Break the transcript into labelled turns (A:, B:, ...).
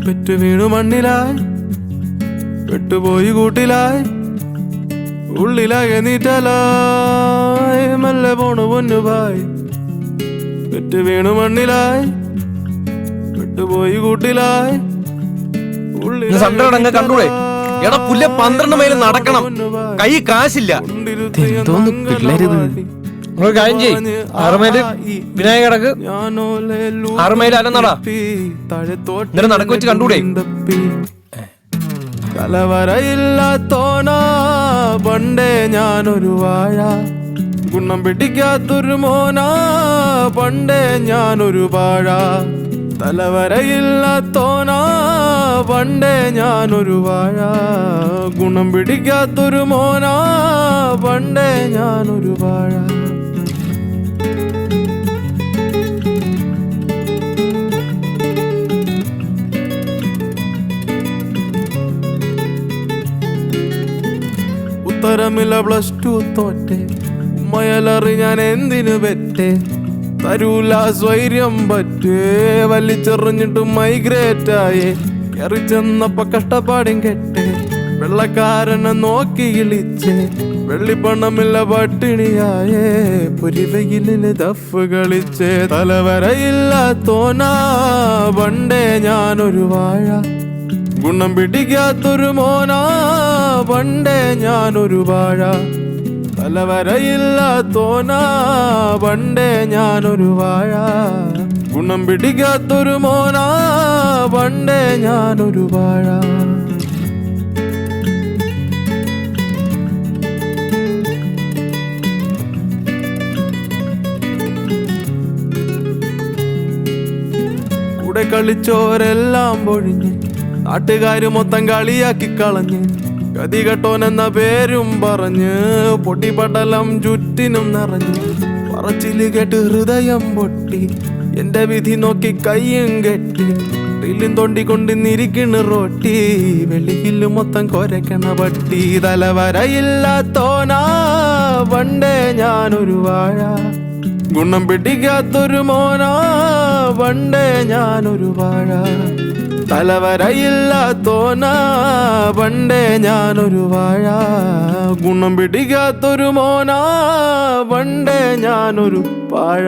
A: പെറ്റു വീണു മണ്ണിലായി പെട്ടുപോയി കൂട്ടിലായി ഉള്ളിലാകെ നീറ്റലായി മെല്ലെ പോണു പൊന്നുഭായി പെറ്റു വീണു മണ്ണിലായി പെട്ടുപോയി കൂട്ടിലായി
B: കണ്ടൂടെ എടാ പുല്ല 12 മൈൽ നടക്കണം, കൈ കാശില്ല.
C: കാര്യം ചെയ്യ്, 6 മൈൽ വിനായക കിടക്ക്, 6 മൈൽ അലന്നടാ എന്നിട്ട് നടക്ക് വെച്ച് കണ്ടൂടെ.
A: തലവരയില്ലാത്തോനാ പണ്ടേ ഞാനൊരു വാഴ, ഗുണം പിടിക്കാത്തൊരു മോനാ പണ്ടേ ഞാനൊരു വാഴ. തലവരയില്ലാത്തോനാ പണ്ടേ ഞാനൊരു വാഴ, ഗുണം പിടിക്കാത്തൊരു മോനാ പണ്ടേ ഞാനൊരു വാഴ. ഉത്തരമില്ല +2 തോറ്റെ, ഉമ്മയലറി ഞാൻ എന്തിനു പെറ്റേ, തരൂല സ്വൈര്യം പറ്റേ, വലിച്ചെറിഞ്ഞിട്ട് മൈഗ്രേറ്റായേ, എറിച്ചെന്നപ്പ കഷ്ടപ്പാടും കെട്ടേ, വെള്ളക്കാരനെ നോക്കി ഇളിച്ചേ, വെള്ളിപ്പണമില്ല പട്ടിണിയായേ, പൊരിവെയിലിന് ദഫ് കളിച്ചേ. തലവരയില്ലാത്തോനാ പണ്ടേ ഞാനൊരു വാഴ, ഗുണം പിടിക്കാത്തൊരു മോനാ പണ്ടേ ഞാനൊരു വാഴ. തലവരയില്ലാത്തോനാ പണ്ടേ ഞാനൊരു വാഴ, ഗുണം പിടിക്കാത്തൊരു മോനാ പണ്ടേ ഞാനൊരു വാഴ. കൂടെ കളിച്ചോരെല്ലാം പൊഴിഞ്ഞ്, നാട്ടുകാര് മൊത്തം കളിയാക്കി കളഞ്ഞ്, ഗതി കെട്ടോനെന്ന പേരും പറഞ്ഞ്, പൊട്ടിപ്പടലം ചുറ്റിനും നിറഞ്ഞ്, പറച്ചില് കേട്ട് ഹൃദയം പൊട്ടി, എന്റെ വിധി നോക്കി കയ്യും കെട്ടി, ിലും തൊണ്ടിക്കൊണ്ടിരിക്കണ് റോട്ടി, വെളിയില് മൊത്തം കൊരക്കണ പട്ടി. തലവരയില്ലാത്തോനാ പണ്ടേ ഞാനൊരു വാഴ, ഗുണം പിടിക്കാത്തൊരു മോനാ പണ്ടേ ഞാനൊരു വാഴ. തലവരയില്ലാത്തോനാ പണ്ടേ ഞാനൊരു വാഴ, ഗുണം പിടിക്കാത്തൊരു മോനാ പണ്ടേ ഞാനൊരു വാഴ.